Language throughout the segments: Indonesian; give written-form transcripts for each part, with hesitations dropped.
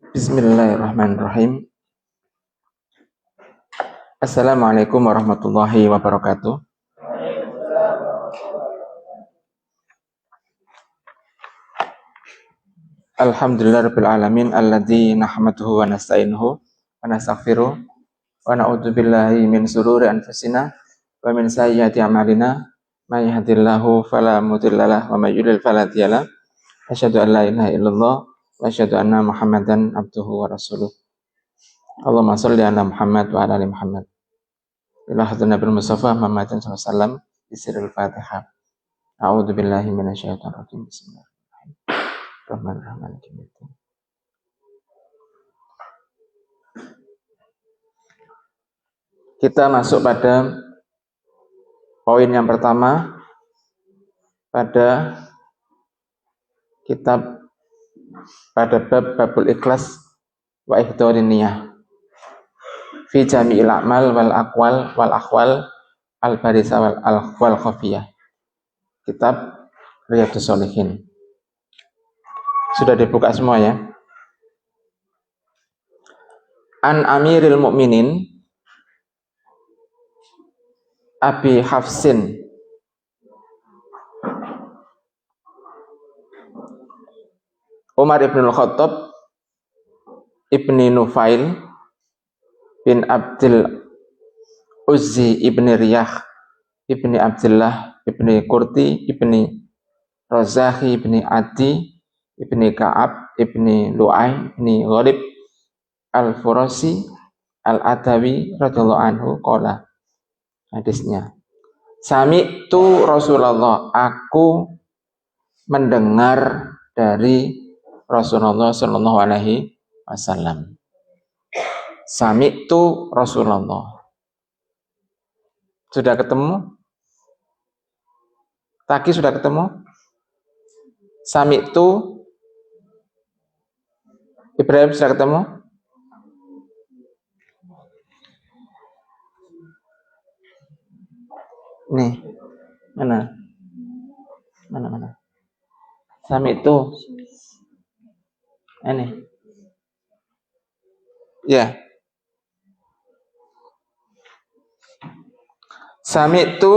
Bismillahirrahmanirrahim. Assalamualaikum warahmatullahi wabarakatuh. Alhamdulillahirabbil alamin alladzi nahmaduhu wa nasta'inuhu wa nastaghfiruh wa na'udzu billahi min shururi anfusina wa min sayyiati a'malina may yahdihillahu fala mudhillalah wa may yudlil fala hadiyalah. Asyhadu an la ilaha illallah wa asyhadu anna Muhammadan abduhu wa rasuluh. Allahumma shalli ala Muhammad wa ala ali Muhammad. Ila hadratin Nabil Mustafa Muhammadin sallallahu alaihi wasallam bisirul Fatihah. A'udzu billahi minasyaitonir rajim. Bismillahirrahmanirrahim. Kita masuk pada poin yang pertama pada kitab pada babul ikhlas wa ihdharin niyah fi jami'il a'mal wal aqwal wal akhwal al barisa wal akhwal khafiyah. Kitab Riyadhus Shalihin. Sudah dibuka semua ya? An Amiril Mukminin Abi Hafsin Umar ibn al-Khattab ibni Nufail bin Abdul Uzzi ibni Riyah ibni Abdullah ibni Qurti ibni Razakhi ibni Adi ibni Ka'ab ibni Lu'ay ibni Ghalib al-Furasi al-Adawi radhiyallahu anhu qala. Hadisnya, sami'tu Rasulullah, aku mendengar dari Rasulullah sallallahu alaihi wasallam. Sami'tu Rasulullah. Sudah ketemu? Taki sudah ketemu? Sami'tu Ibrahim sudah ketemu? Nih, mana? Sami'tu. Ini. Ya. Sami'tu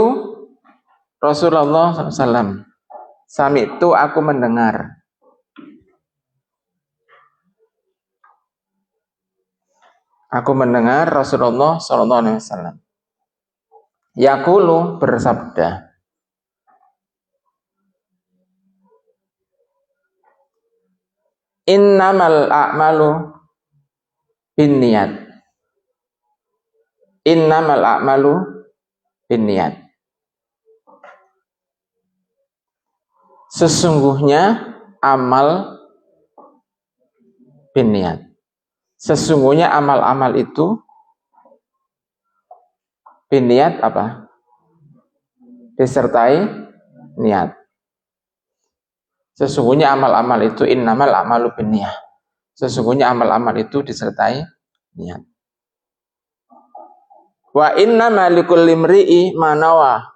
Rasulullah SAW. Sami'tu, aku mendengar. Aku mendengar Rasulullah SAW. Yaqulu, bersabda. Innamal a'malu binniyat. Innamal a'malu binniyat. Sesungguhnya amal binniyat. Sesungguhnya amal-amal itu binniyat apa? Disertai niat. Sesungguhnya amal-amal itu innamal a'malu binniyah. Sesungguhnya amal-amal itu disertai niat. Wa innama likulli imri'i ma nawa.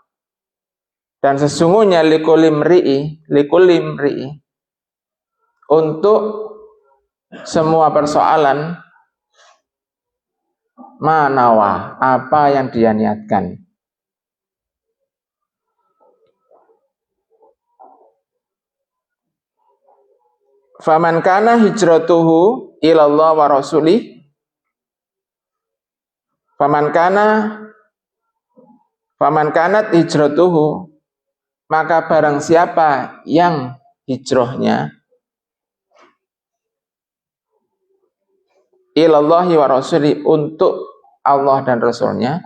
Dan sesungguhnya likulli imri'i untuk semua persoalan ma nawa, apa yang dia niatkan. Faman kana hijratuhu ilallah wa rasulih. Faman kanat hijratuhu, maka barang siapa yang hijrahnya ilallahi wa rasulih, untuk Allah dan Rasulnya,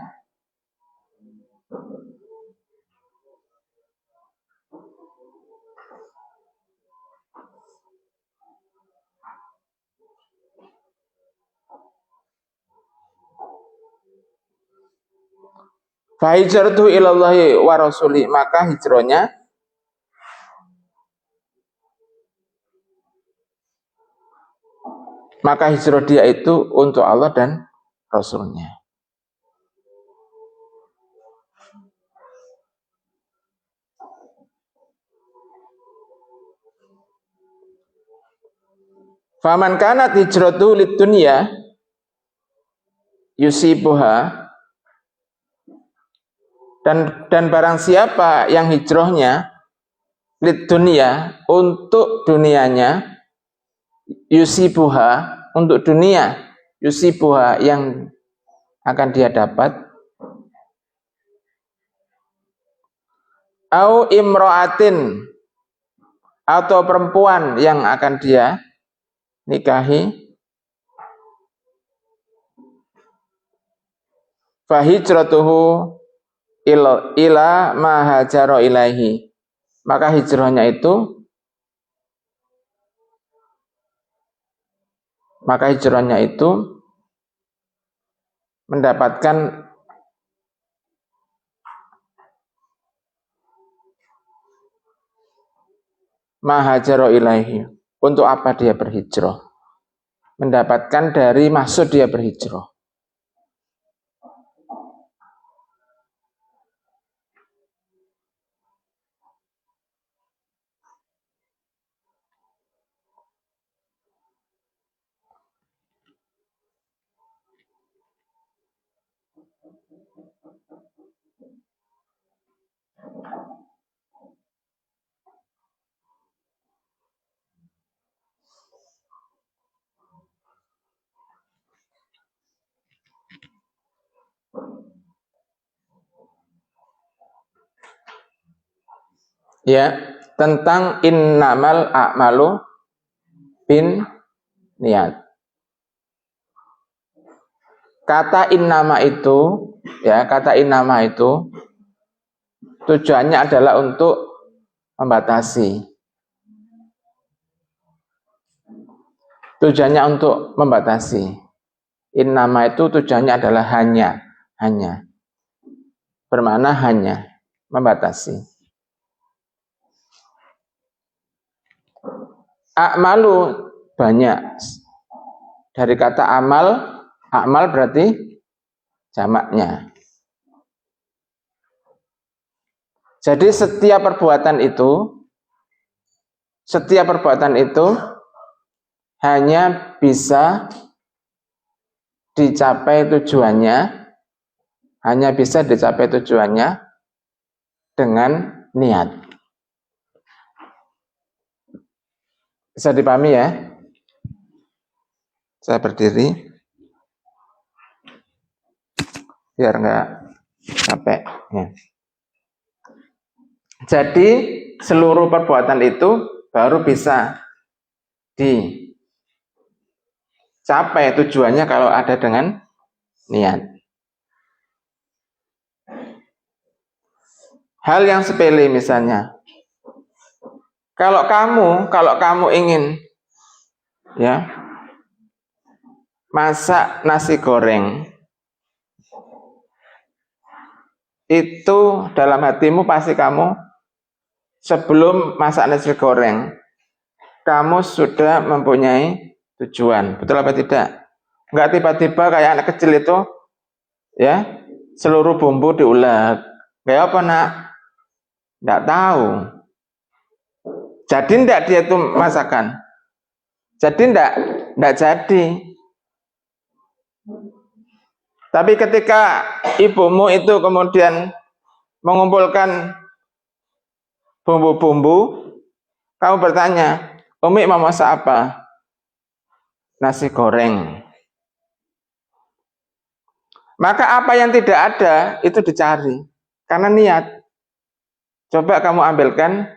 fa hijratuhu ilallahi wa rasulih, maka hijrahnya hijrah dia itu untuk Allah dan Rasulnya. Faman kanat hijratu lid dunya yusibuha, dan barang siapa yang hijrahnya lid dunya, untuk dunianya, yusibuha, untuk dunia, yusibuha, yang akan dia dapat, au imro'atin, atau perempuan yang akan dia nikahi, fahijratuhu ila ma hajara ilaihi, maka hijrahnya itu mendapatkan ma hajara ilaihi. Untuk apa dia berhijrah? Mendapatkan dari maksud dia berhijrah. Ya, tentang innamal a'malu bin niat. Kata innama itu, ya, kata innama itu tujuannya adalah untuk membatasi. Tujuannya untuk membatasi. Innama itu tujuannya adalah hanya. Bermakna hanya, membatasi. A'malu banyak. Dari kata amal berarti jamaknya. Jadi setiap perbuatan itu hanya bisa dicapai tujuannya dengan niat. Bisa dipahami ya? Saya berdiri biar nggak capek. Ya. Jadi seluruh perbuatan itu baru bisa dicapai tujuannya kalau ada dengan niat. Hal yang sepele misalnya, kalau kamu ingin, ya, masak nasi goreng, itu dalam hatimu pasti kamu sebelum masak nasi goreng, kamu sudah mempunyai tujuan, betul apa tidak? Enggak tiba-tiba kayak anak kecil itu, ya, seluruh bumbu diulek. Kayak apa nak? Enggak tahu. Jadi enggak dia itu masakan? Jadi enggak jadi. Tapi ketika ibumu itu kemudian mengumpulkan bumbu-bumbu, kamu bertanya, Umi mau masak apa? Nasi goreng. Maka apa yang tidak ada itu dicari karena niat. Coba kamu ambilkan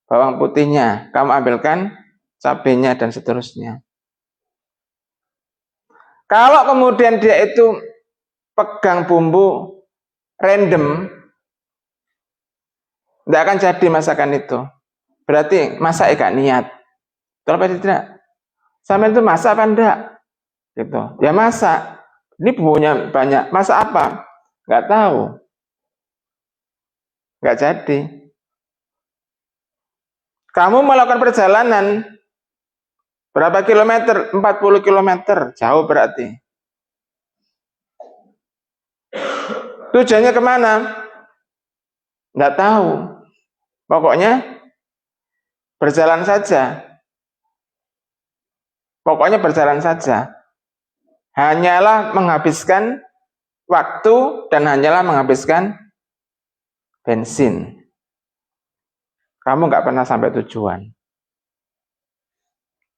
bawang putihnya, kamu ambilkan cabenya dan seterusnya. Kalau kemudian dia itu pegang bumbu random, tidak akan jadi masakan itu. Berarti masak gak niat. Betul apa tidak? Sampai itu masak apa enggak? Gitu. Ya masak. Ini bumbunya banyak. Masak apa? Nggak tahu. Nggak jadi. Kamu melakukan perjalanan berapa kilometer? 40 kilometer. Jauh berarti. Tujuannya kemana? Nggak tahu. Pokoknya berjalan saja. Pokoknya berjalan saja. Hanyalah menghabiskan waktu dan hanyalah menghabiskan bensin. Kamu nggak pernah sampai tujuan.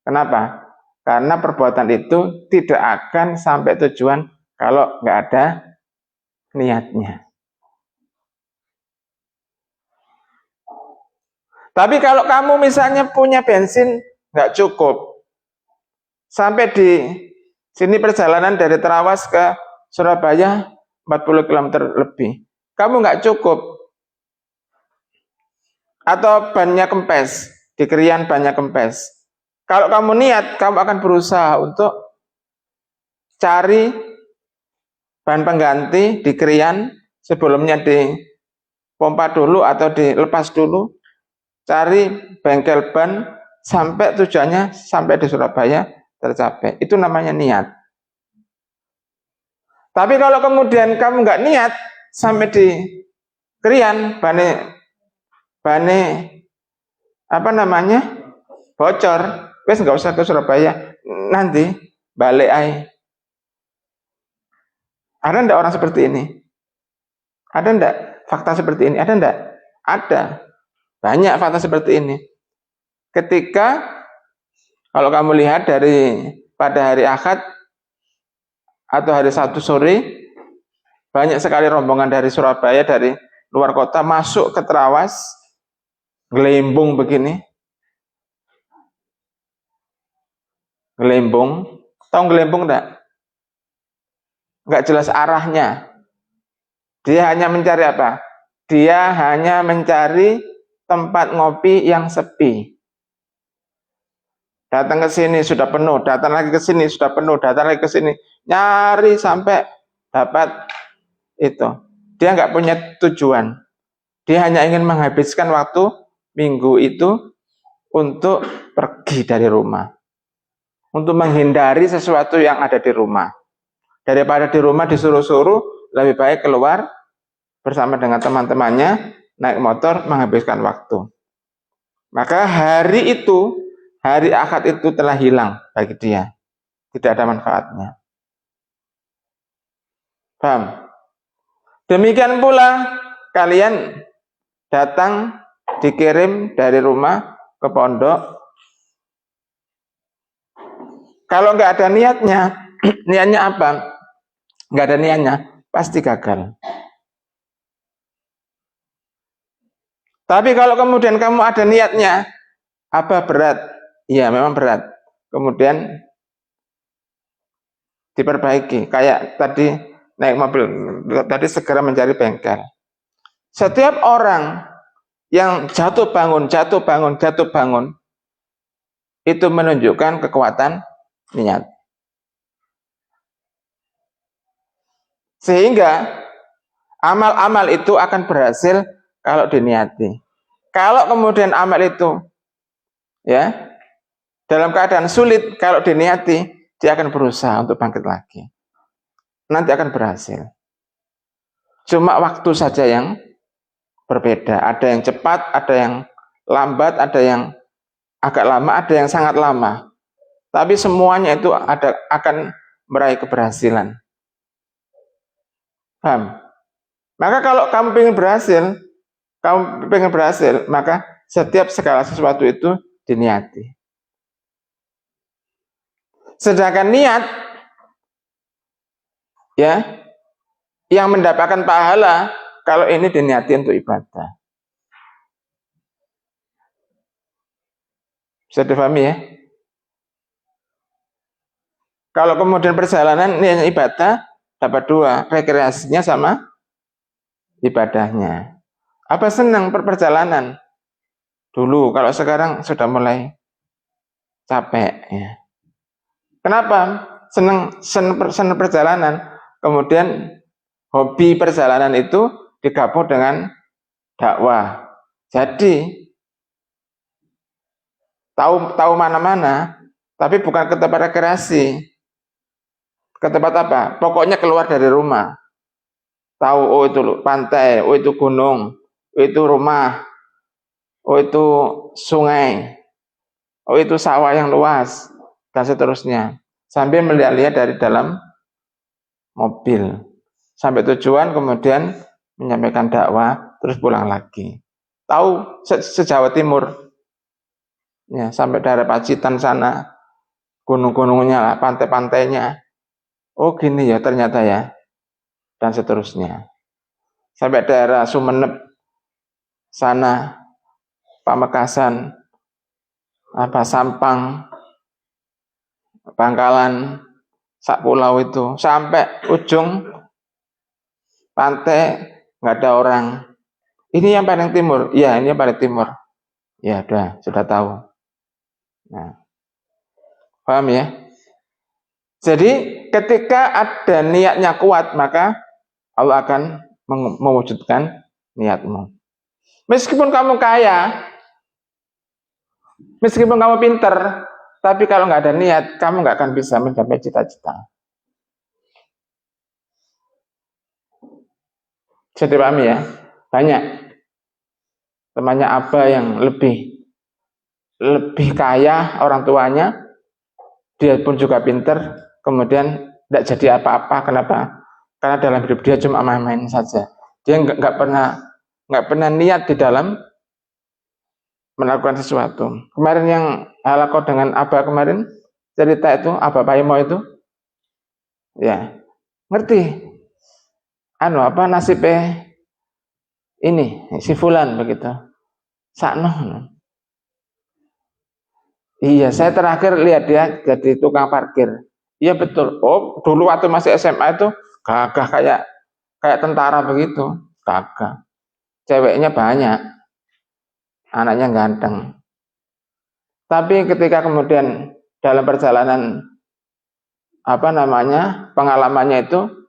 Kenapa? Karena perbuatan itu tidak akan sampai tujuan kalau nggak ada niatnya. Tapi kalau kamu misalnya punya bensin nggak cukup, sampai di sini perjalanan dari Trawas ke Surabaya 40 km lebih, kamu nggak cukup, atau bannya kempes, di Krian bannya kempes. Kalau kamu niat, kamu akan berusaha untuk cari bahan pengganti di Krian, sebelumnya dipompa dulu atau dilepas dulu, cari bengkel ban sampai tujuannya sampai di Surabaya tercapai. Itu namanya niat. Tapi kalau kemudian kamu nggak niat, sampai di Krian bane bocor, wes nggak usah ke Surabaya, nanti balik ay. Ada ndak orang seperti ini? Ada ndak fakta seperti ini? Ada ndak? Ada. Banyak fakta seperti ini. Ketika kalau kamu lihat pada hari Ahad atau hari Sabtu sore, banyak sekali rombongan dari Surabaya, dari luar kota masuk ke Trawas, gelembung begini. Gelembung, tahu gelembung enggak? Enggak jelas arahnya. Dia hanya mencari apa? Dia hanya mencari tempat ngopi yang sepi. Datang ke sini sudah penuh, datang lagi ke sini sudah penuh, datang lagi ke sini, nyari sampai dapat itu. Dia nggak punya tujuan. Dia hanya ingin menghabiskan waktu minggu itu untuk pergi dari rumah, untuk menghindari sesuatu yang ada di rumah. Daripada di rumah disuruh-suruh, lebih baik keluar bersama dengan teman-temannya, naik motor, menghabiskan waktu. Maka hari Ahad itu telah hilang bagi dia. Tidak ada manfaatnya. Paham? Demikian pula kalian datang, dikirim dari rumah ke pondok. Kalau nggak ada niatnya, niatnya apa? Nggak ada niatnya, pasti gagal. Tapi kalau kemudian kamu ada niatnya, apa berat? Iya, memang berat. Kemudian diperbaiki. Kayak tadi naik mobil, tadi segera mencari bengkel. Setiap orang yang jatuh bangun, itu menunjukkan kekuatan niat. Sehingga amal-amal itu akan berhasil kalau diniati. Kalau kemudian amal itu ya dalam keadaan sulit, kalau diniati, dia akan berusaha untuk bangkit lagi. Nanti akan berhasil. Cuma waktu saja yang berbeda. Ada yang cepat, ada yang lambat, ada yang agak lama, ada yang sangat lama. Tapi semuanya itu akan meraih keberhasilan. Paham? Maka kalau kamu pengen berhasil, maka setiap segala sesuatu itu diniati. Sedangkan niat ya yang mendapatkan pahala kalau ini diniati untuk ibadah. Bisa difahami ya? Kalau kemudian perjalanan ini ibadah, dapat dua, rekreasinya sama ibadahnya. Apa senang perjalanan? Dulu, kalau sekarang sudah mulai capek ya. Kenapa? Senang perjalanan. Kemudian hobi perjalanan itu digabung dengan dakwah. Jadi tahu mana-mana, tapi bukan ke tempat rekreasi. Ke tempat apa? Pokoknya keluar dari rumah. Tahu, oh itu pantai, oh itu gunung, oh itu rumah, oh itu sungai, oh itu sawah yang luas, dan seterusnya. Sambil melihat-lihat dari dalam mobil. Sampai tujuan kemudian menyampaikan dakwah, terus pulang lagi. Tahu se-Jawa Timur. Ya, sampai daerah Pacitan sana, gunung-gunungnya lah, pantai-pantainya. Oh gini ya ternyata ya. Dan seterusnya. Sampai daerah Sumeneb sana, Pamekasan, Sampang, Bangkalan, sak pulau itu, sampai ujung pantai nggak ada orang. Ini yang paling timur, ya ini yang paling timur. Ya sudah tahu. Nah, paham ya? Jadi ketika ada niatnya kuat, maka Allah akan mewujudkan niatmu. Meskipun kamu kaya, meskipun kamu pinter, tapi kalau nggak ada niat, kamu nggak akan bisa mencapai cita-cita. Bisa dipahami ya? Banyak temannya Abah yang lebih kaya orang tuanya, dia pun juga pinter, kemudian tidak jadi apa-apa. Kenapa? Karena dalam hidup dia cuma main-main saja. Dia nggak pernah niat di dalam melakukan sesuatu. Kemarin yang halaqah dengan Abah kemarin, cerita itu Abah Paimo itu, ya ngerti apa nasibnya ini si Fulan begitu. Sakno. Iya, saya terakhir lihat dia jadi tukang parkir. Iya betul. Oh, dulu waktu masih SMA itu gagah kayak tentara begitu, gagah. Ceweknya banyak, anaknya ganteng. Tapi ketika kemudian dalam perjalanan pengalamannya itu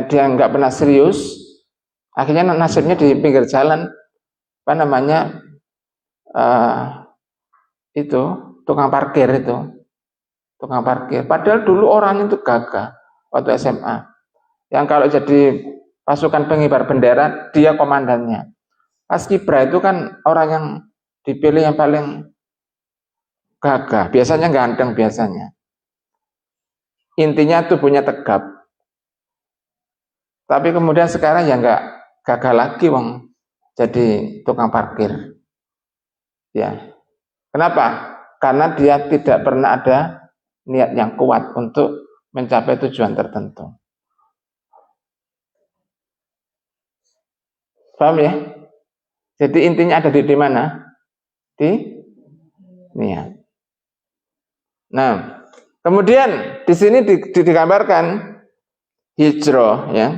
dia nggak pernah serius, akhirnya nasibnya di pinggir jalan, itu tukang parkir padahal dulu orang itu gagah waktu SMA, yang kalau jadi pasukan pengibar bendera dia komandannya. Paskibra itu kan orang yang dipilih yang paling gagah, biasanya ganteng, biasanya intinya tubuhnya tegap. Tapi kemudian sekarang ya nggak gagah lagi wong jadi tukang parkir. Ya. Kenapa? Karena dia tidak pernah ada niat yang kuat untuk mencapai tujuan tertentu. Paham ya? Jadi intinya ada di mana? Di niat. Nah, kemudian di sini digambarkan hijrah, ya.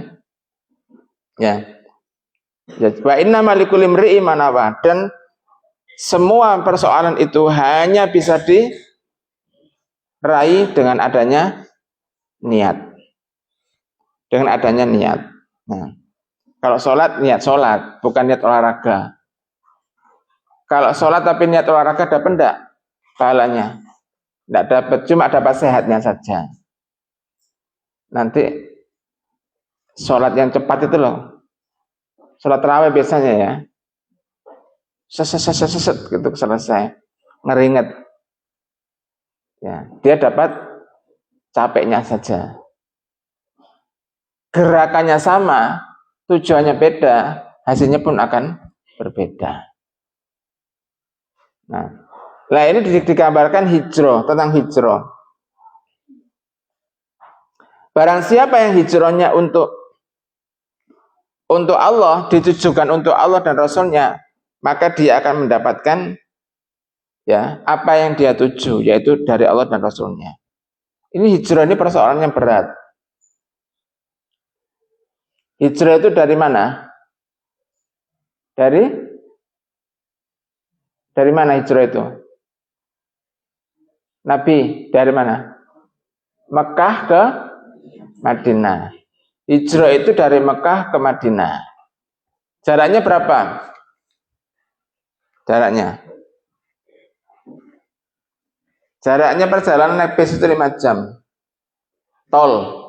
Wa inna malikul imri'i manawa, dan semua persoalan itu hanya bisa diraih dengan adanya niat. Dengan adanya niat. Nah, kalau sholat, niat sholat, bukan niat olahraga. Kalau sholat tapi niat olahraga dapat enggak pahalanya? Enggak dapat, cuma dapat sehatnya saja. Nanti sholat yang cepat itu loh, sholat tarawih biasanya ya, seset gitu selesai, ngeringet. Ya, dia dapat capeknya saja. Gerakannya sama, tujuannya beda, hasilnya pun akan berbeda. Nah, ini digambarkan hijrah, tentang hijrah. Barang siapa yang hijrahnya untuk Allah, ditujukan untuk Allah dan Rasulnya, maka dia akan mendapatkan ya apa yang dia tuju, yaitu dari Allah dan Rasulnya. Ini hijrah, ini persoalan yang berat. Hijrah itu dari mana? Dari mana hijrah itu? Nabi dari mana? Mekah ke Madinah. Hijrah itu dari Mekah ke Madinah. Jaraknya berapa? Jaraknya perjalanan naik bis itu 5 jam. Tol.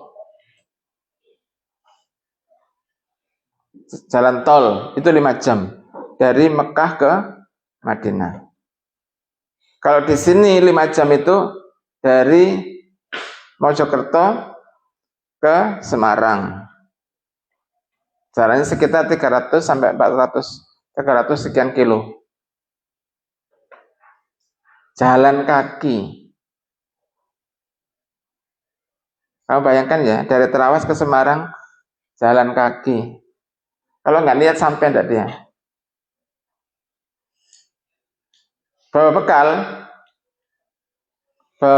Jalan tol itu 5 jam. Dari Mekah ke Madinah. Kalau di sini 5 jam itu dari Mojokerto ke Semarang. Jalannya sekitar 300 sampai 300 sekian kilo. Jalan kaki. Kamu bayangkan ya, dari Terawas ke Semarang jalan kaki. Kalau nggak niat sampai enggak dia. Bawa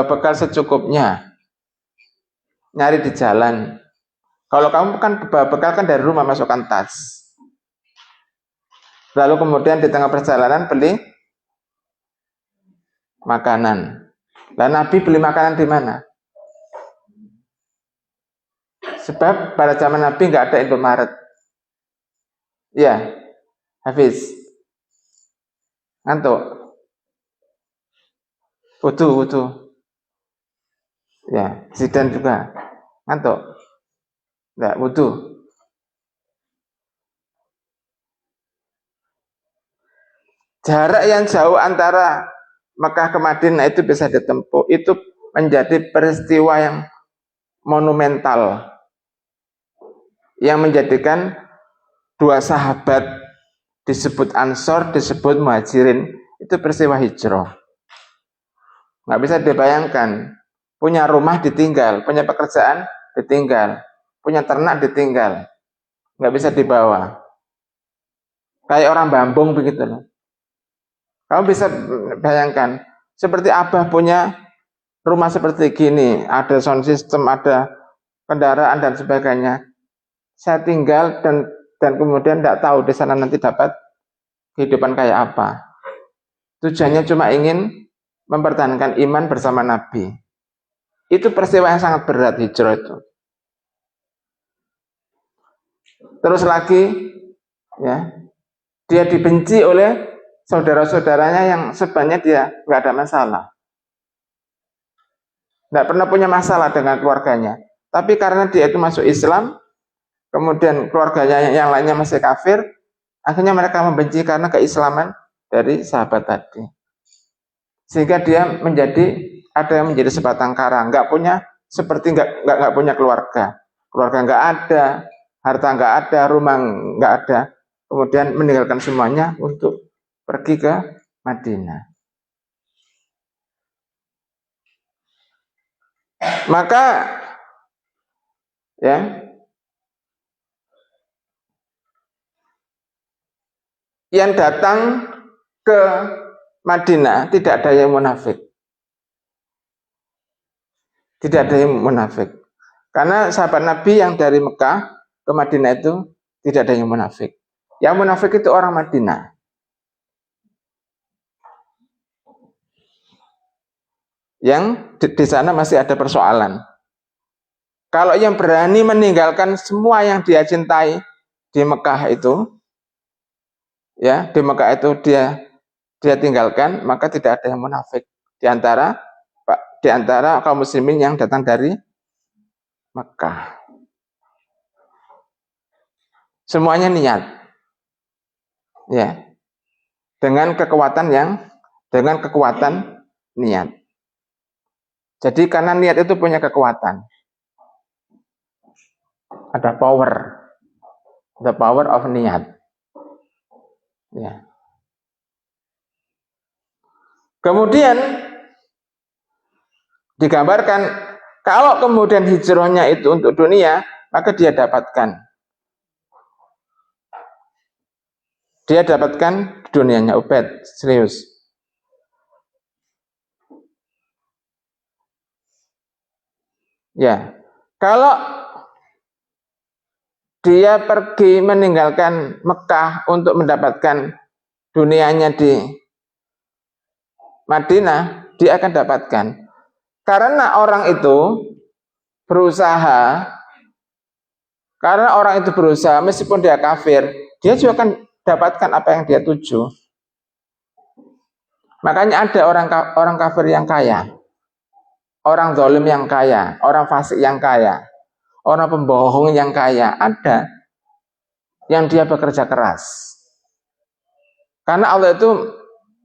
bekal secukupnya. Nyari di jalan. Kalau kamu kan bawa bekal kan dari rumah, masukkan tas. Lalu kemudian di tengah perjalanan beli makanan. Dan Nabi beli makanan di mana? Sebab pada zaman Nabi nggak ada Indomaret. Ya, Hafiz. Ngantuk. Wudu. Ya, Zidan juga. Ngantuk. Enggak, wudu. Jarak yang jauh antara Mekah ke Madinah itu bisa ditempuh. Itu menjadi peristiwa yang monumental. Yang menjadikan dua sahabat disebut Ansor, disebut Muhajirin. Itu peristiwa hijrah. Nggak bisa dibayangkan. Punya rumah ditinggal, punya pekerjaan ditinggal, punya ternak ditinggal. Nggak bisa dibawa. Kayak orang Bambung begitu loh. Kamu bisa bayangkan, seperti Abah punya rumah seperti gini, ada sound system, ada kendaraan dan sebagainya. Saya tinggal dan kemudian tidak tahu di sana nanti dapat kehidupan kayak apa. Tujuannya cuma ingin mempertahankan iman bersama Nabi. Itu peristiwa yang sangat berat hijrah itu. Terus lagi, ya, dia dibenci oleh saudara-saudaranya yang sebenarnya dia nggak ada masalah. Nggak pernah punya masalah dengan keluarganya. Tapi karena dia itu masuk Islam, kemudian keluarganya yang lainnya masih kafir, akhirnya mereka membenci karena keislaman dari sahabat tadi. Sehingga dia ada yang menjadi sebatang kara, nggak punya, seperti nggak punya keluarga nggak ada, harta nggak ada, rumah nggak ada, kemudian meninggalkan semuanya untuk pergi ke Madinah. Maka ya, yang datang ke Madinah tidak ada yang munafik. Tidak ada yang munafik. Karena sahabat Nabi yang dari Mekah ke Madinah itu tidak ada yang munafik. Yang munafik itu orang Madinah. Yang di sana masih ada persoalan. Kalau yang berani meninggalkan semua yang dia cintai di Mekah itu, ya, di Mekah itu dia tinggalkan, maka tidak ada yang munafik di antara kaum muslimin yang datang dari Mekah. Semuanya niat. Ya. Dengan kekuatan niat. Jadi karena niat itu punya kekuatan. Ada power. The power of niat. Ya. Kemudian digambarkan kalau kemudian hijrahnya itu untuk dunia, maka dia dapatkan. Dia dapatkan dunianya. Ubed, serius. Ya. Kalau dia pergi meninggalkan Mekah untuk mendapatkan dunianya di Madinah, dia akan dapatkan. Karena orang itu berusaha, meskipun dia kafir, dia juga akan dapatkan apa yang dia tuju. Makanya ada orang kafir yang kaya, orang zalim yang kaya, orang fasik yang kaya, orang pembohong yang kaya, ada yang dia bekerja keras. Karena Allah itu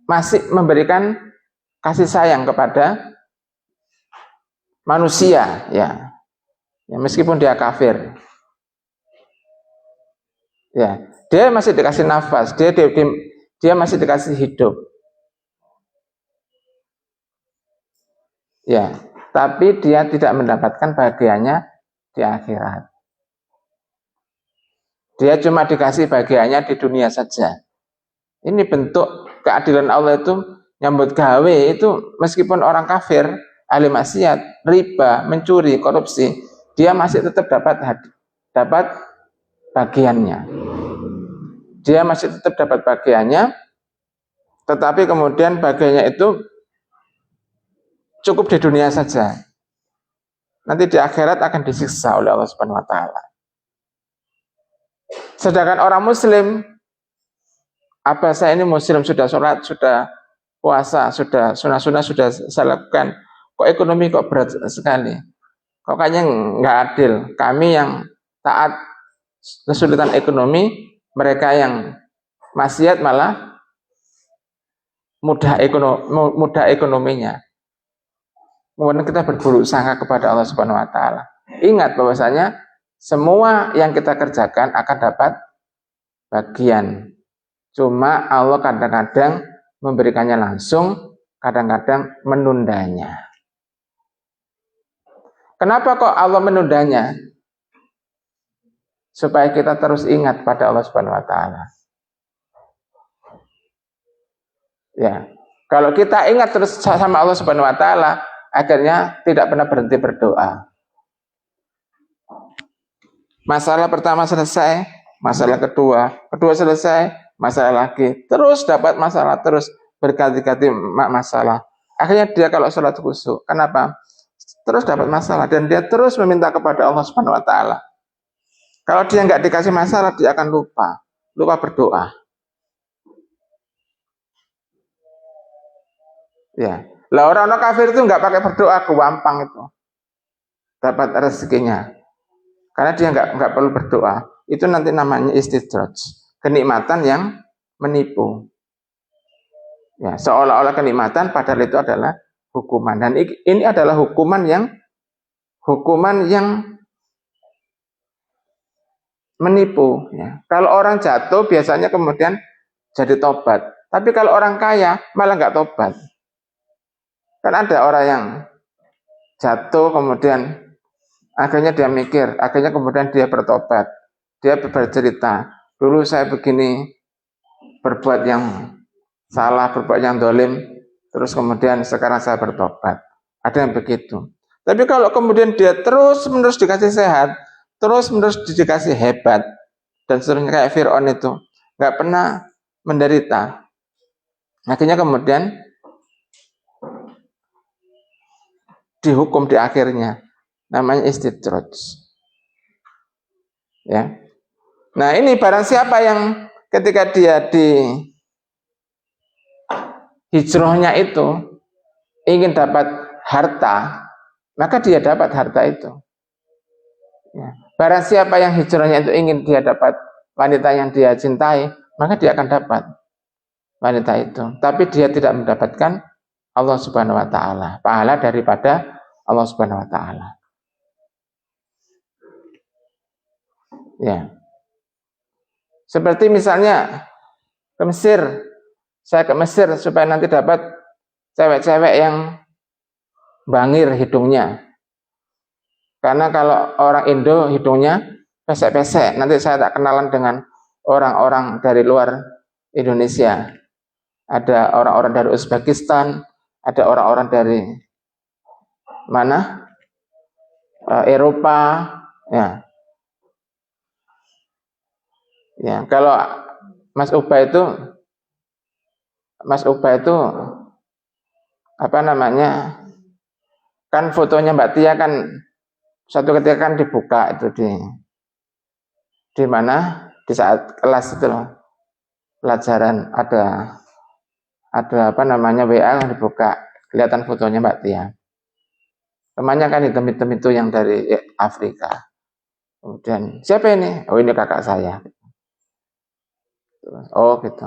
masih memberikan kasih sayang kepada manusia, ya. Ya, meskipun dia kafir, ya, dia masih dikasih nafas, dia masih dikasih hidup, ya. Tapi dia tidak mendapatkan bagiannya di akhirat. Dia cuma dikasih bagiannya di dunia saja. Ini bentuk keadilan Allah itu nyambut gawe itu meskipun orang kafir, ahli maksiat, riba, mencuri, korupsi, dia masih tetap dapat bagiannya. Dia masih tetap dapat bagiannya, tetapi kemudian bagiannya itu cukup di dunia saja. Nanti di akhirat akan disiksa oleh Allah Subhanahu wa taala. Sedangkan orang muslim, apa saya ini muslim, sudah sholat, sudah puasa, sudah sunah-sunah sudah saya lakukan, kok ekonomi kok berat sekali, kok kayaknya nggak adil, kami yang taat kesulitan ekonomi, mereka yang maksiat malah mudah ekonominya. Kemudian kita berburuk sangka kepada Allah Subhanahu wa taala. Ingat bahwasanya semua yang kita kerjakan akan dapat bagian. Cuma Allah kadang-kadang memberikannya langsung, kadang-kadang menundanya. Kenapa kok Allah menundanya? Supaya kita terus ingat pada Allah Subhanahu wa taala. Ya. Kalau kita ingat terus sama Allah Subhanahu wa taala, akhirnya tidak pernah berhenti berdoa. Masalah pertama selesai, masalah kedua selesai, masalah lagi, terus dapat masalah, terus berganti-ganti masalah. Akhirnya dia kalau sholat khusyuk, kenapa? Terus dapat masalah dan dia terus meminta kepada Allah Subhanahu wa taala. Kalau dia nggak dikasih masalah, dia akan lupa berdoa. Ya, lah orang kafir itu nggak pakai berdoa, gampang itu dapat rezekinya, karena dia nggak perlu berdoa. Itu nanti namanya istidraj, kenikmatan yang menipu. Ya, seolah-olah kenikmatan, padahal itu adalah hukuman. Dan ini adalah hukuman yang menipu. Ya. Kalau orang jatuh biasanya kemudian jadi tobat, tapi kalau orang kaya malah nggak tobat. Kan ada orang yang jatuh kemudian akhirnya dia mikir, akhirnya kemudian dia bertobat. Dia bercerita, dulu saya begini, berbuat yang salah, berbuat yang dolim, terus kemudian sekarang saya bertobat. Ada yang begitu. Tapi kalau kemudian dia terus-menerus dikasih sehat, terus-menerus dikasih hebat, dan seterusnya kayak Fir'aun itu, nggak pernah menderita. Akhirnya kemudian dihukum di akhirnya, namanya istidraj. Ya. Nah ini barang siapa yang ketika dia di hijrahnya itu ingin dapat harta, maka dia dapat harta itu. Ya. Barang siapa yang hijrahnya itu ingin dia dapat wanita yang dia cintai, maka dia akan dapat wanita itu. Tapi dia tidak mendapatkan Allah Subhanahu wa taala, pahala daripada Allah Subhanahu wa taala. Ya. Seperti misalnya ke Mesir, saya ke Mesir supaya nanti dapat cewek-cewek yang bangir hidungnya. Karena kalau orang Indo hidungnya pesek-pesek, nanti saya tak kenalan dengan orang-orang dari luar Indonesia. Ada orang-orang dari Uzbekistan, ada orang-orang dari mana? Eropa, ya. Ya, kalau Mas Ubay itu apa namanya? Kan fotonya Mbak Tia kan suatu ketika kan dibuka itu di mana? Di saat kelas itu loh. Pelajaran ada apa namanya WA yang dibuka, kelihatan fotonya Mbak Tia. Temannya kan hitam-hitam itu yang dari Afrika. Kemudian siapa ini? Oh ini kakak saya. Oh gitu.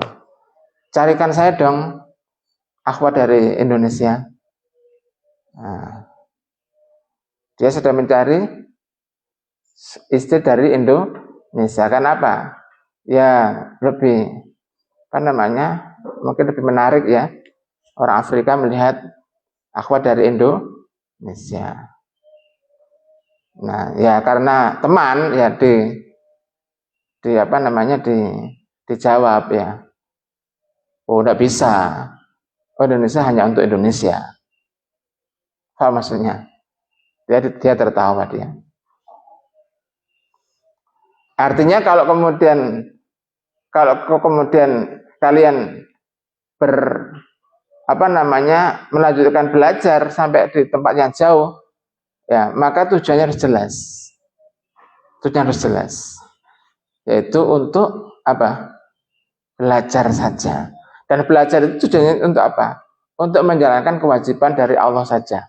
Carikan saya dong akhwat dari Indonesia. Nah, Dia sudah mencari istri dari Indonesia. Kenapa? Ya lebih mungkin lebih menarik ya orang Afrika melihat akhwat dari Indonesia. Nah ya karena teman ya dijawab ya, oh tidak bisa, oh Indonesia hanya untuk Indonesia. Apa maksudnya? Dia tertawa dia. Artinya kalau kemudian kalian melanjutkan belajar sampai di tempat yang jauh, ya maka tujuannya harus jelas. Tujuannya harus jelas, yaitu untuk apa? Belajar saja. Dan belajar itu tujuannya untuk apa? Untuk menjalankan kewajiban dari Allah saja.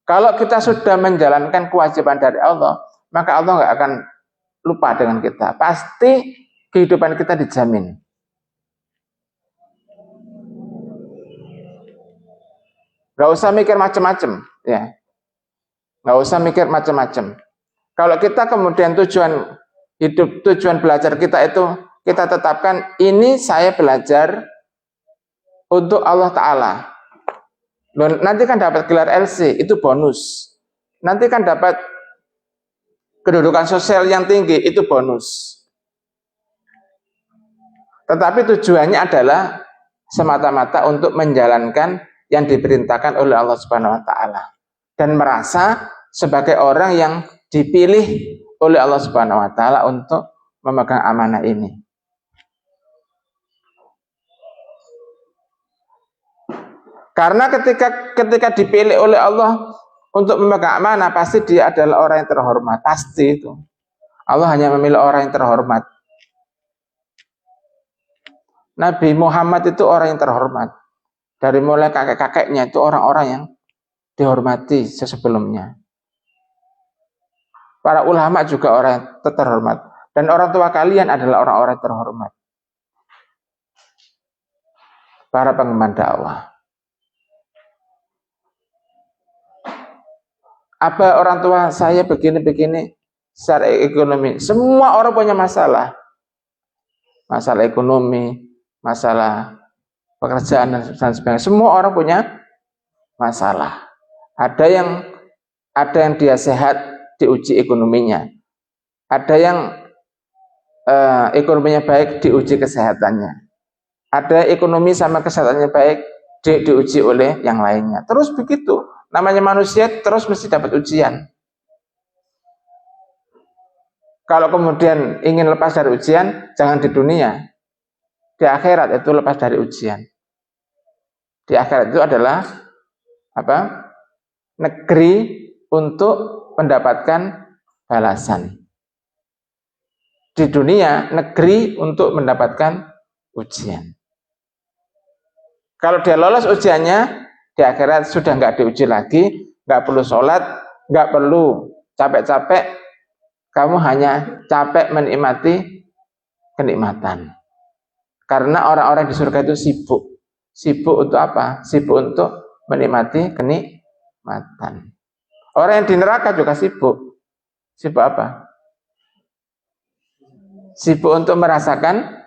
Kalau kita sudah menjalankan kewajiban dari Allah, maka Allah nggak akan lupa dengan kita. Pasti kehidupan kita dijamin. Nggak usah mikir macam-macam, ya. Nggak usah mikir macam-macam. Kalau kita kemudian tujuan belajar kita itu kita tetapkan, ini saya belajar untuk Allah Ta'ala. Nanti kan dapat gelar LC, itu bonus. Nanti kan dapat kedudukan sosial yang tinggi, itu bonus. Tetapi tujuannya adalah semata-mata untuk menjalankan yang diperintahkan oleh Allah Subhanahu wa Ta'ala dan merasa sebagai orang yang dipilih oleh Allah Subhanahu wa Ta'ala untuk memegang amanah ini. Karena ketika dipilih oleh Allah untuk memegang amanah, pasti dia adalah orang yang terhormat. Pasti itu. Allah hanya memilih orang yang terhormat. Nabi Muhammad itu orang yang terhormat. Dari mulai kakek-kakeknya itu orang-orang yang dihormati sebelumnya. Para ulama juga orang yang terhormat. Dan orang tua kalian adalah orang-orang terhormat. Para pengemban dakwah. Apa orang tua saya begini-begini secara ekonomi? Semua orang punya masalah. Masalah ekonomi, masalah pekerjaan dan sebagainya. Semua orang punya masalah. Ada yang dia sehat, diuji ekonominya. Ada yang ekonominya baik, diuji kesehatannya. Ada ekonomi sama kesehatannya baik, diuji oleh yang lainnya. Terus begitu. Namanya manusia terus mesti dapat ujian. Kalau kemudian ingin lepas dari ujian, jangan di dunia. Di akhirat itu lepas dari ujian. Di akhirat itu adalah apa? Negeri untuk mendapatkan balasan. Di dunia, negeri untuk mendapatkan ujian. Kalau dia lolos ujiannya, di akhirat sudah nggak diuji lagi, nggak perlu sholat, nggak perlu capek-capek, kamu hanya capek menikmati kenikmatan. Karena orang-orang di surga itu sibuk. Sibuk untuk apa? Sibuk untuk menikmati kenikmatan. Orang yang di neraka juga sibuk. Sibuk apa? Sibuk untuk merasakan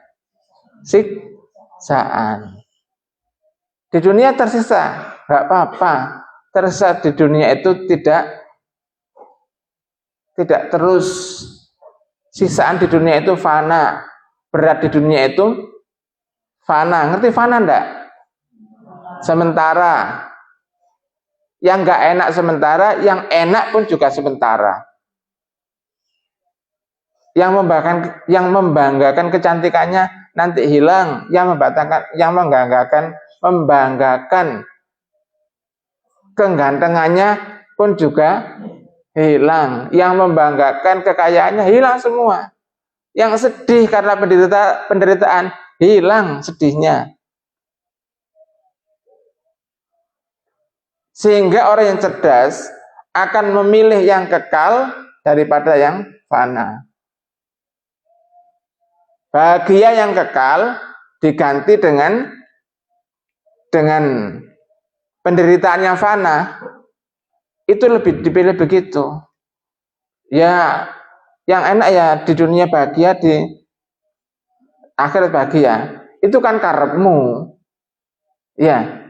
siksaan. Di dunia tersisa, nggak apa-apa. Tersisa di dunia itu tidak terus. Sisaan di dunia itu fana. Berat di dunia itu fana. Ngerti fana enggak? Sementara. Yang nggak enak sementara, yang enak pun juga sementara. Yang membanggakan kecantikannya nanti hilang, yang membanggakan kegantengannya pun juga hilang, yang membanggakan kekayaannya hilang semua. Yang sedih karena penderitaan hilang sedihnya. Sehingga orang yang cerdas akan memilih yang kekal daripada yang fana. Bahagia yang kekal diganti dengan penderitaan yang fana. itu lebih dipilih begitu. Ya, yang enak ya di dunia bahagia, di akhirat bahagia. Itu kan karepmu. Ya,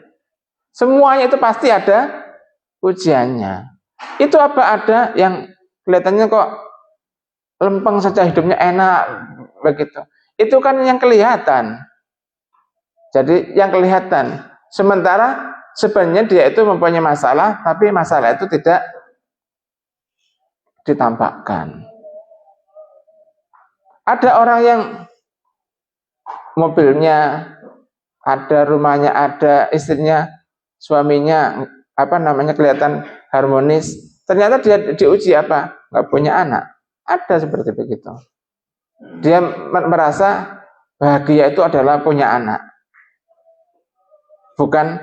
semuanya itu pasti ada ujiannya. Itu apa ada yang kelihatannya kok lempeng saja hidupnya enak begitu. Itu kan yang kelihatan. Jadi yang kelihatan. Sementara sebenarnya dia itu mempunyai masalah, tapi masalah itu tidak ditampakkan. Ada orang yang mobilnya ada, rumahnya ada, istrinya, suaminya kelihatan harmonis. Ternyata dia diuji apa? Nggak punya anak. Ada seperti begitu. Dia merasa bahagia itu adalah punya anak, bukan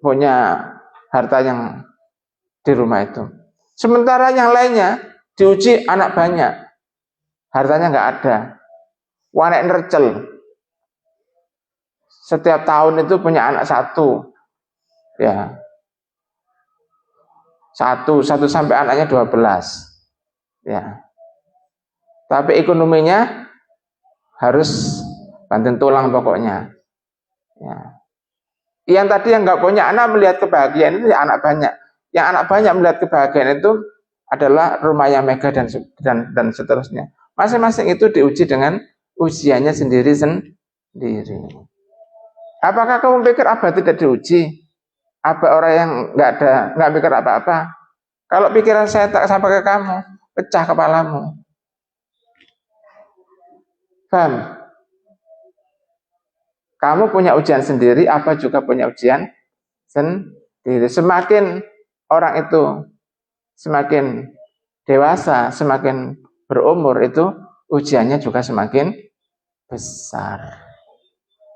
punya harta yang di rumah itu. Sementara yang lainnya diuji anak banyak, hartanya nggak ada, wanek nercel. Setiap tahun itu punya anak satu, ya, satu sampai anaknya 12, ya. Tapi ekonominya harus banting tulang pokoknya, ya. Yang tadi yang nggak punya anak melihat kebahagiaan itu ya anak banyak. Yang anak banyak melihat kebahagiaan itu adalah rumah yang megah dan seterusnya. Masing-masing itu diuji dengan ujiannya sendiri. Apakah kamu pikir Abah tidak diuji? Abah orang yang nggak pikir apa-apa. Kalau pikiran saya tak sampai ke kamu, pecah kepalamu. Paham? Kamu punya ujian sendiri, Abah juga punya ujian sendiri. Semakin orang itu semakin dewasa, semakin berumur, itu ujiannya juga semakin besar.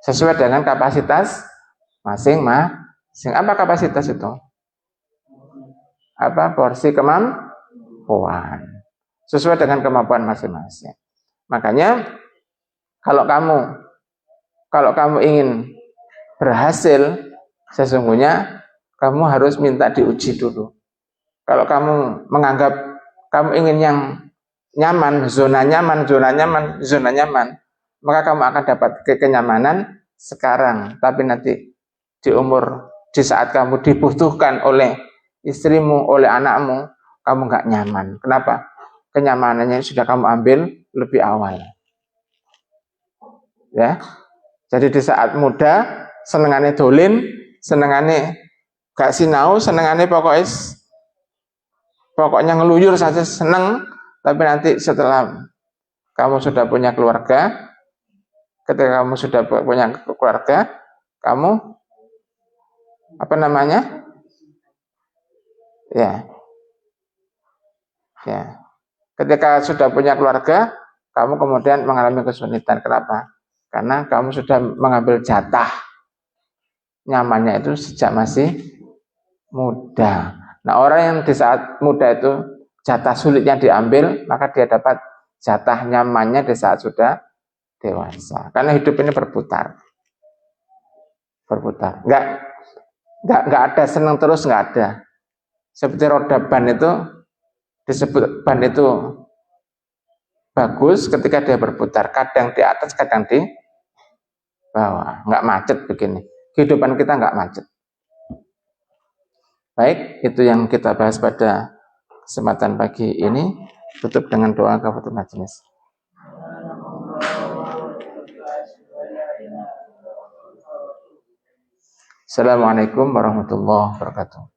Sesuai dengan kapasitas masing-masing. Apa kapasitas itu? Apa porsi kemampuan? Sesuai dengan kemampuan masing-masing. Makanya kalau kamu ingin berhasil, sesungguhnya kamu harus minta diuji dulu. Kalau kamu menganggap kamu ingin yang nyaman, zona nyaman, maka kamu akan dapat kenyamanan sekarang. Tapi nanti di saat kamu dibutuhkan oleh istrimu, oleh anakmu, kamu nggak nyaman. Kenapa? Kenyamanannya sudah kamu ambil lebih awal. Ya. Jadi di saat muda, senengane dolin, senengane gak sinau, senengane pokoknya ngeluyur saja seneng. Tapi nanti setelah kamu sudah punya keluarga, ketika kamu sudah punya keluarga, kamu ketika sudah punya keluarga, kamu kemudian mengalami kesulitan. Kenapa? Karena kamu sudah mengambil jatah nyamannya itu sejak masih muda. Nah, orang yang di saat muda itu jatah sulitnya diambil, maka dia dapat jatah nyamannya di saat sudah dewasa. Karena hidup ini berputar. Nggak ada senang terus, nggak ada. Seperti roda ban itu, disebut ban itu bagus ketika dia berputar. Kadang di atas, kadang di bawah. Nggak macet begini. Kehidupan kita nggak macet. Baik, itu yang kita bahas pada kesempatan pagi ini. Tutup dengan doa kafaratul majelis. Assalamualaikum warahmatullahi wabarakatuh.